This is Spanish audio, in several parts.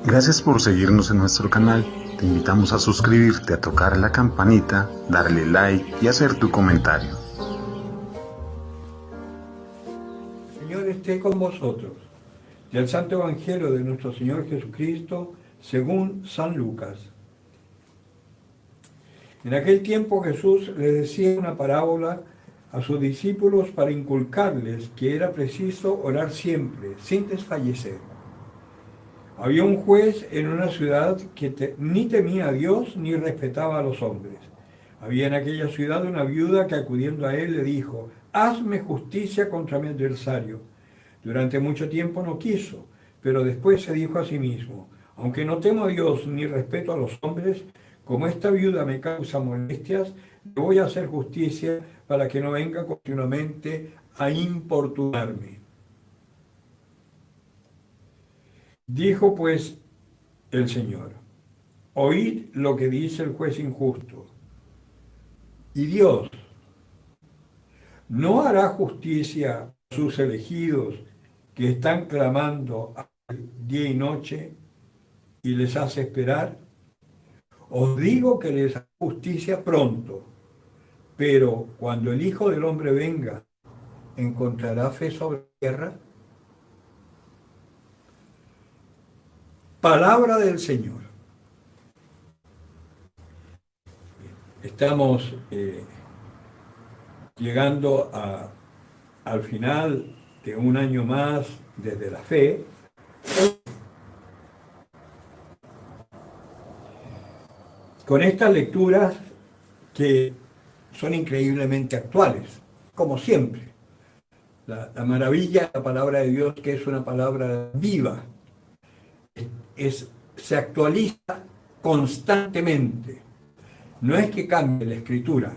Gracias por seguirnos en nuestro canal. Te invitamos a suscribirte, a tocar la campanita, darle like y hacer tu comentario. El Señor esté con vosotros. Del Santo Evangelio de nuestro Señor Jesucristo, según San Lucas. En aquel tiempo Jesús les decía una parábola a sus discípulos para inculcarles que era preciso orar siempre, sin desfallecer. Había un juez en una ciudad que ni temía a Dios ni respetaba a los hombres. Había en aquella ciudad una viuda que acudiendo a él le dijo: «Hazme justicia contra mi adversario». Durante mucho tiempo no quiso, pero después se dijo a sí mismo: «Aunque no temo a Dios ni respeto a los hombres, como esta viuda me causa molestias, le voy a hacer justicia para que no venga continuamente a importunarme». Dijo pues el Señor: «Oíd lo que dice el juez injusto. ¿Y Dios no hará justicia a sus elegidos que están clamando día y noche y les hace esperar? Os digo que les hará justicia pronto, pero cuando el Hijo del Hombre venga, ¿encontrará fe sobre la tierra?». Palabra del Señor. Estamos llegando al final de un año más desde la fe. Con estas lecturas que son increíblemente actuales, como siempre. La maravilla de la palabra de Dios, que es una palabra viva, se actualiza constantemente. No es que cambie la escritura,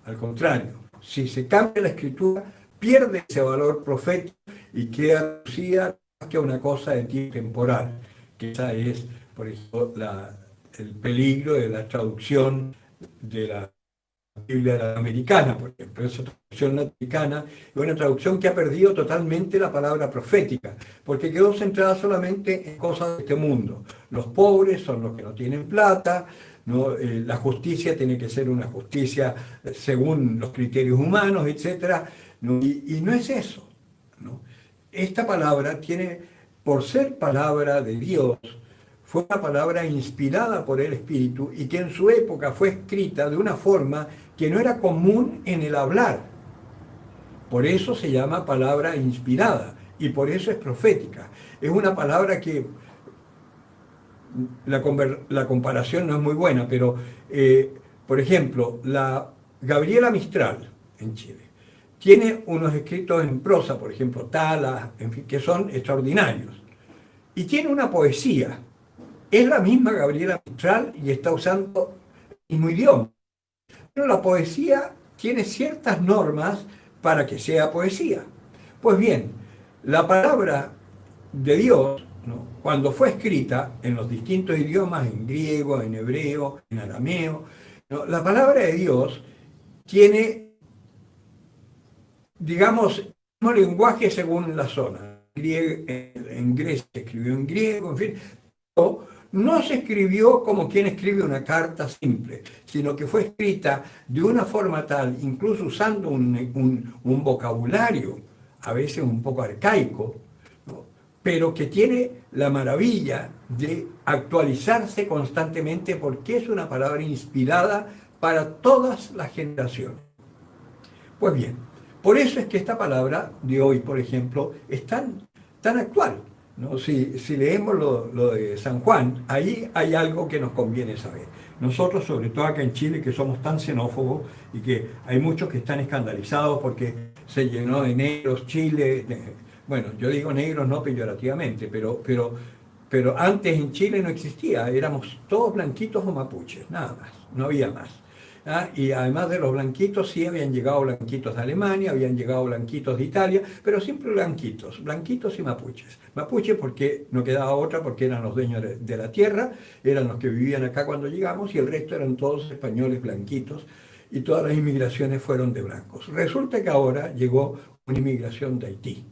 al contrario, si se cambia la escritura, pierde ese valor profético y queda reducida que una cosa de tiempo temporal, que esa es, por ejemplo, el peligro de la traducción de la Biblia americana, por ejemplo. Esa traducción americana es una traducción que ha perdido totalmente la palabra profética, porque quedó centrada solamente en cosas de este mundo. Los pobres son los que no tienen plata, ¿no? La justicia tiene que ser una justicia según los criterios humanos, etc. ¿No? Y no es eso, ¿no? Esta palabra tiene, por ser palabra de Dios, fue una palabra inspirada por el Espíritu y que en su época fue escrita de una forma que no era común en el hablar. Por eso se llama palabra inspirada y por eso es profética. Es una palabra que la comparación no es muy buena, pero por ejemplo, la Gabriela Mistral en Chile tiene unos escritos en prosa, por ejemplo, Talas, en fin, que son extraordinarios. Y tiene una poesía. Es la misma Gabriela Mistral y está usando el mismo idioma. Pero la poesía tiene ciertas normas para que sea poesía. Pues bien, la palabra de Dios, ¿no?, cuando fue escrita en los distintos idiomas, en griego, en hebreo, en arameo, ¿no?, la palabra de Dios tiene, digamos, un lenguaje según la zona. En Grecia se escribió en griego, en fin. No se escribió como quien escribe una carta simple, sino que fue escrita de una forma tal, incluso usando un vocabulario, a veces un poco arcaico, ¿no?, pero que tiene la maravilla de actualizarse constantemente porque es una palabra inspirada para todas las generaciones. Pues bien, por eso es que esta palabra de hoy, por ejemplo, es tan actual, ¿no? Si leemos lo de San Juan, ahí hay algo que nos conviene saber. Nosotros, sobre todo acá en Chile, que somos tan xenófobos y que hay muchos que están escandalizados porque se llenó de negros Chile. Bueno, yo digo negros no peyorativamente, pero antes en Chile no existía, éramos todos blanquitos o mapuches, nada más, no había más. Y además de los blanquitos, sí habían llegado blanquitos de Alemania, habían llegado blanquitos de Italia, pero siempre blanquitos, blanquitos y mapuches. Mapuches porque no quedaba otra, porque eran los dueños de la tierra, eran los que vivían acá cuando llegamos, y el resto eran todos españoles blanquitos, y todas las inmigraciones fueron de blancos. Resulta que ahora llegó una inmigración de Haití.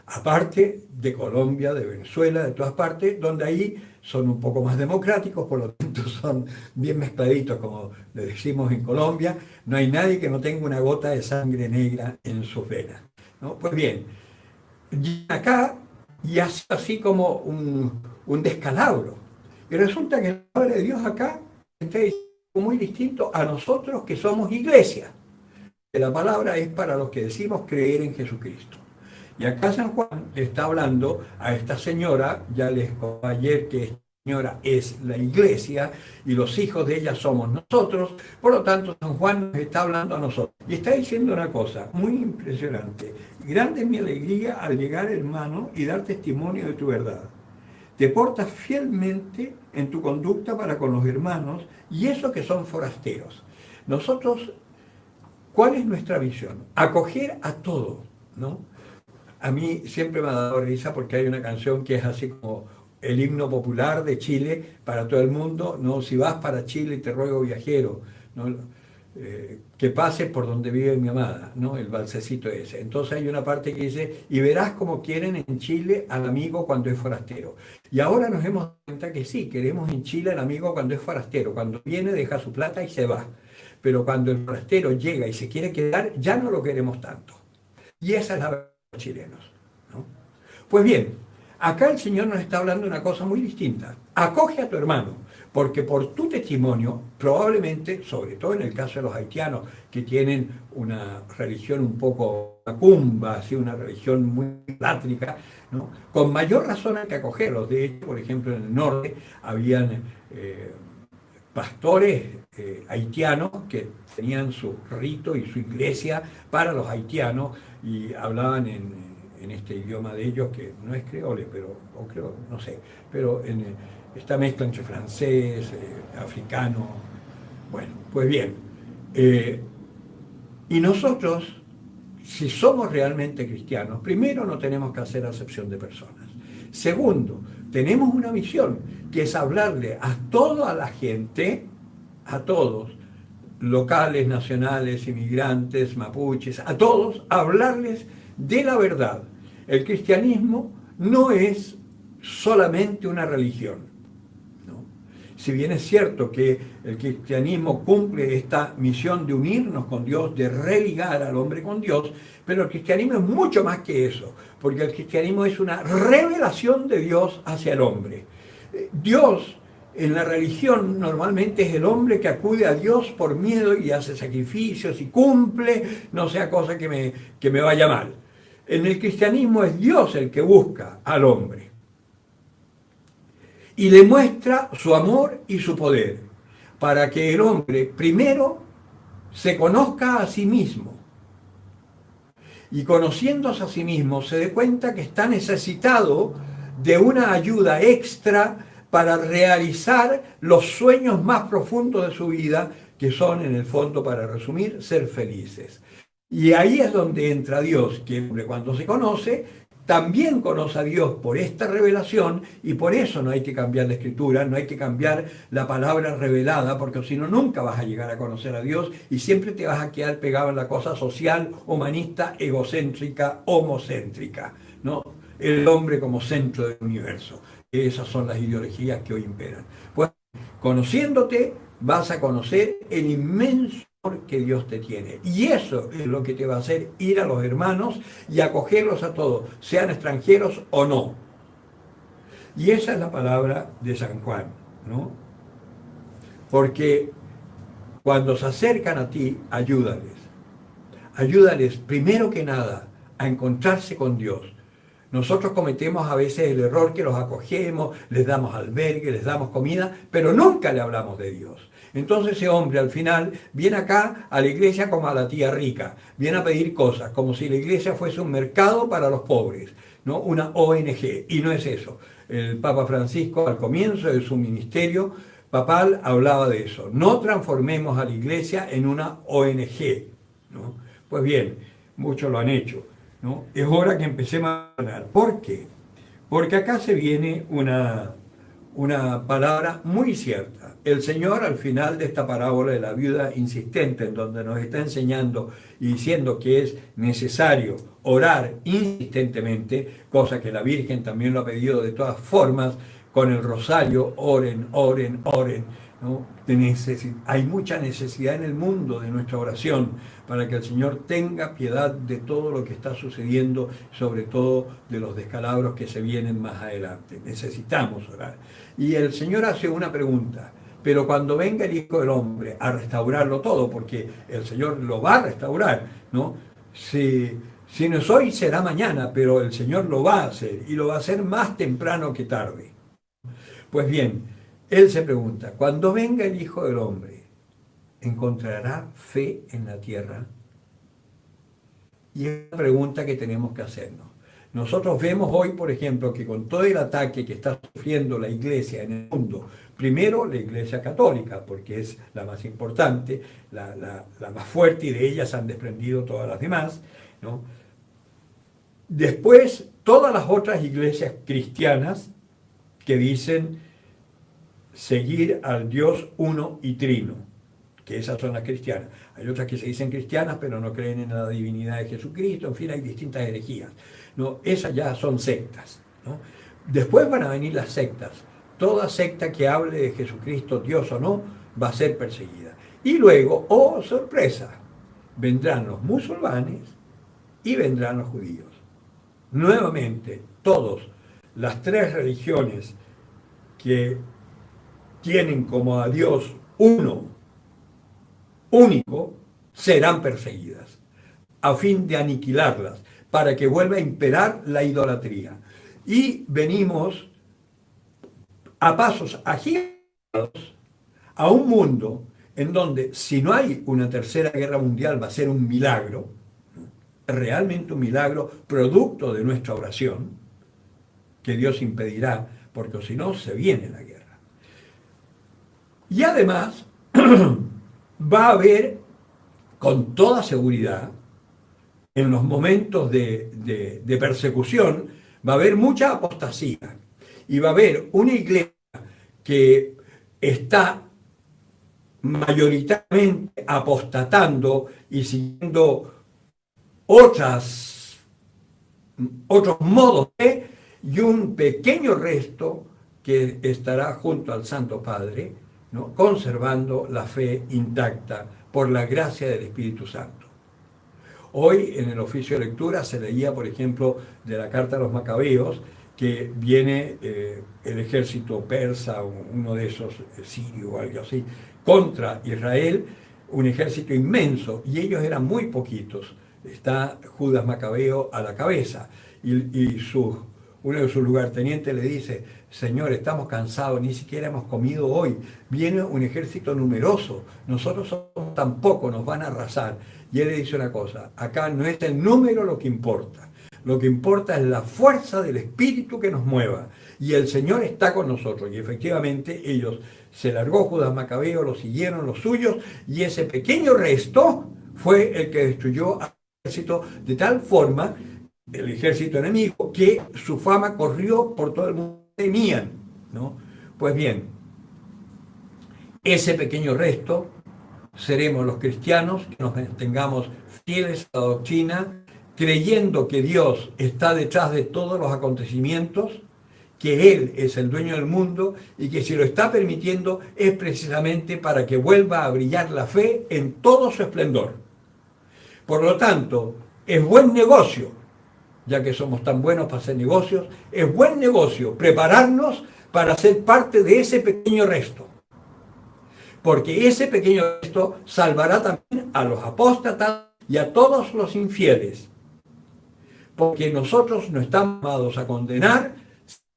aparte de Colombia, de Venezuela, de todas partes, donde ahí son un poco más democráticos, por lo tanto son bien mezcladitos, como le decimos en Colombia. No hay nadie que no tenga una gota de sangre negra en sus venas, ¿no? Pues bien, y acá y hace así como un descalabro. Y resulta que la palabra de Dios acá está diciendo muy distinto a nosotros que somos iglesia. Que la palabra es para los que decimos creer en Jesucristo. Y acá San Juan le está hablando a esta señora, ya les conté ayer que esta señora es la iglesia y los hijos de ella somos nosotros, por lo tanto San Juan nos está hablando a nosotros. Y está diciendo una cosa muy impresionante: grande es mi alegría al llegar, hermano, y dar testimonio de tu verdad. Te portas fielmente en tu conducta para con los hermanos, y eso que son forasteros. Nosotros, ¿cuál es nuestra visión? Acoger a todos, ¿no? A mí siempre me ha dado risa porque hay una canción que es así como el himno popular de Chile para todo el mundo, ¿no? Si vas para Chile te ruego viajero, ¿no? Que pases por donde vive mi amada, ¿no? El balsecito ese. Entonces hay una parte que dice, y verás cómo quieren en Chile al amigo cuando es forastero. Y ahora nos hemos dado cuenta que sí, queremos en Chile al amigo cuando es forastero, cuando viene deja su plata y se va. Pero cuando el forastero llega y se quiere quedar, ya no lo queremos tanto. Y esa es la verdad de los chilenos, ¿no? Pues bien, acá el Señor nos está hablando de una cosa muy distinta. Acoge a tu hermano, porque por tu testimonio, probablemente, sobre todo en el caso de los haitianos, que tienen una religión un poco macumba, así, una religión muy látrica, ¿no? Con mayor razón hay que acogerlos. De hecho, por ejemplo, en el norte habían pastores haitianos que tenían su rito y su iglesia para los haitianos y hablaban en este idioma de ellos que no es creole, pero, o creo, no sé, pero en esta mezcla entre francés, africano. Bueno, pues bien, y nosotros, si somos realmente cristianos, primero no tenemos que hacer acepción de personas. Segundo, tenemos una misión, que es hablarle a toda la gente, a todos, locales, nacionales, inmigrantes, mapuches, a todos, hablarles de la verdad. El cristianismo no es solamente una religión, ¿no? Si bien es cierto que el cristianismo cumple esta misión de unirnos con Dios, de religar al hombre con Dios, pero el cristianismo es mucho más que eso, porque el cristianismo es una revelación de Dios hacia el hombre. Dios en la religión normalmente es el hombre que acude a Dios por miedo y hace sacrificios y cumple, no sea cosa que me vaya mal. En el cristianismo es Dios el que busca al hombre y le muestra su amor y su poder para que el hombre primero se conozca a sí mismo y conociéndose a sí mismo se dé cuenta que está necesitado de una ayuda extra para realizar los sueños más profundos de su vida, que son, en el fondo, para resumir, ser felices. Y ahí es donde entra Dios, que cuando se conoce, también conoce a Dios por esta revelación, y por eso no hay que cambiar la escritura, no hay que cambiar la palabra revelada, porque si no nunca vas a llegar a conocer a Dios y siempre te vas a quedar pegado en la cosa social, humanista, egocéntrica, homocéntrica, ¿no? El hombre como centro del universo. Esas son las ideologías que hoy imperan. Pues conociéndote vas a conocer el inmenso amor que Dios te tiene. Y eso es lo que te va a hacer ir a los hermanos y acogerlos a todos, sean extranjeros o no. Y esa es la palabra de San Juan, ¿no? Porque cuando se acercan a ti, ayúdales. Ayúdales primero que nada a encontrarse con Dios. Nosotros cometemos a veces el error que los acogemos, les damos albergue, les damos comida, pero nunca le hablamos de Dios. Entonces ese hombre al final viene acá a la iglesia como a la tía rica, viene a pedir cosas, como si la iglesia fuese un mercado para los pobres, ¿no? Una ONG, y no es eso. El Papa Francisco al comienzo de su ministerio papal hablaba de eso. No transformemos a la iglesia en una ONG, ¿no? Pues bien, muchos lo han hecho, ¿no? Es hora que empecemos a hablar. ¿Por qué? Porque acá se viene una palabra muy cierta. El Señor al final de esta parábola de la viuda insistente, en donde nos está enseñando y diciendo que es necesario orar insistentemente, cosa que la Virgen también lo ha pedido de todas formas, con el rosario, oren, oren, oren, ¿no? Hay mucha necesidad en el mundo de nuestra oración para que el Señor tenga piedad de todo lo que está sucediendo, sobre todo de los descalabros que se vienen más adelante. Necesitamos orar. Y el Señor hace una pregunta: pero cuando venga el Hijo del Hombre a restaurarlo todo, porque el Señor lo va a restaurar, ¿no? Si no es hoy, será mañana, pero el Señor lo va a hacer, y lo va a hacer más temprano que tarde. Pues bien, Él se pregunta: cuando venga el Hijo del Hombre, ¿encontrará fe en la tierra? Y es la pregunta que tenemos que hacernos. Nosotros vemos hoy, por ejemplo, que con todo el ataque que está sufriendo la Iglesia en el mundo, primero la Iglesia católica, porque es la más importante, la más fuerte, y de ella se han desprendido todas las demás, ¿no? Después, todas las otras iglesias cristianas que dicen seguir al Dios uno y trino, que esas son las cristianas. Hay otras que se dicen cristianas, pero no creen en la divinidad de Jesucristo. En fin, hay distintas herejías, ¿no? Esas ya son sectas, ¿no? Después van a venir las sectas. Toda secta que hable de Jesucristo, Dios o no, va a ser perseguida. Y luego, oh sorpresa, vendrán los musulmanes y vendrán los judíos. Nuevamente, las tres religiones que tienen como a Dios uno, único, serán perseguidas, a fin de aniquilarlas, para que vuelva a imperar la idolatría. Y venimos a pasos agitados a un mundo en donde, si no hay una tercera guerra mundial, va a ser un milagro, realmente un milagro, producto de nuestra oración, que Dios impedirá, porque si no, se viene la guerra. Y además, va a haber, con toda seguridad, en los momentos de persecución, va a haber mucha apostasía, y va a haber una iglesia que está mayoritariamente apostatando y siguiendo otros modos y un pequeño resto que estará junto al Santo Padre, ¿no?, conservando la fe intacta por la gracia del Espíritu Santo. Hoy en el oficio de lectura se leía, por ejemplo, de la carta a los Macabeos, que viene el ejército persa, uno de esos, sirio o algo así, contra Israel, un ejército inmenso, y ellos eran muy poquitos. Está Judas Macabeo a la cabeza, y uno de sus lugartenientes le dice: Señor, estamos cansados, ni siquiera hemos comido hoy, viene un ejército numeroso, nosotros somos tan pocos, nos van a arrasar. Y él le dice una cosa: acá no es el número lo que importa es la fuerza del Espíritu que nos mueva, y el Señor está con nosotros. Y efectivamente ellos, se largó Judas Macabeo, lo siguieron los suyos, y ese pequeño resto fue el que destruyó al ejército, de tal forma, el ejército enemigo, que su fama corrió por todo el mundo, temían, ¿no? Pues bien, ese pequeño resto seremos los cristianos, que nos mantengamos fieles a la doctrina, creyendo que Dios está detrás de todos los acontecimientos, que Él es el dueño del mundo, y que si lo está permitiendo es precisamente para que vuelva a brillar la fe en todo su esplendor. Por lo tanto, es buen negocio, ya que somos tan buenos para hacer negocios, es buen negocio prepararnos para ser parte de ese pequeño resto. Porque ese pequeño resto salvará también a los apóstatas y a todos los infieles. Porque nosotros no estamos llamados a condenar,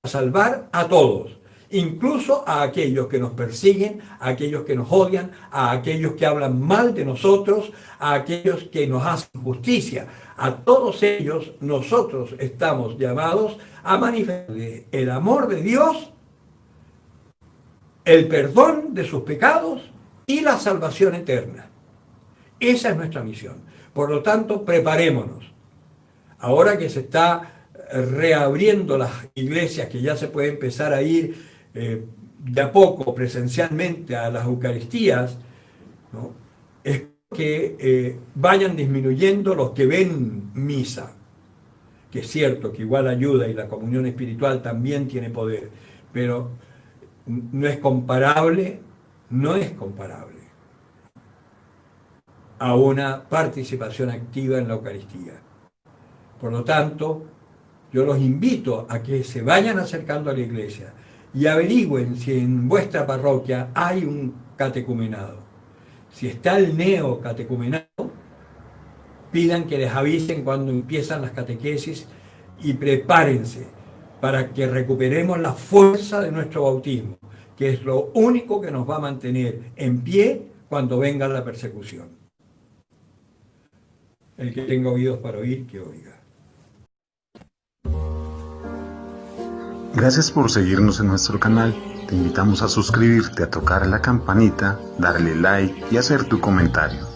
a salvar a todos, incluso a aquellos que nos persiguen, a aquellos que nos odian, a aquellos que hablan mal de nosotros, a aquellos que nos hacen justicia. A todos ellos nosotros estamos llamados a manifestar el amor de Dios, el perdón de sus pecados y la salvación eterna. Esa es nuestra misión. Por lo tanto, preparémonos. Ahora que se está reabriendo las iglesias, que ya se puede empezar a ir de a poco presencialmente a las Eucaristías, ¿no?, es que vayan disminuyendo los que ven misa. que es cierto que igual ayuda y la comunión espiritual también tiene poder, pero no es comparable, no es comparable a una participación activa en la Eucaristía. Por lo tanto, yo los invito a que se vayan acercando a la iglesia y averigüen si en vuestra parroquia hay un catecumenado. Si está el neocatecumenado, pidan que les avisen cuando empiezan las catequesis y prepárense para que recuperemos la fuerza de nuestro bautismo, que es lo único que nos va a mantener en pie cuando venga la persecución. El que tenga oídos para oír, que oiga. Gracias por seguirnos en nuestro canal. Te invitamos a suscribirte, a tocar la campanita, darle like y hacer tu comentario.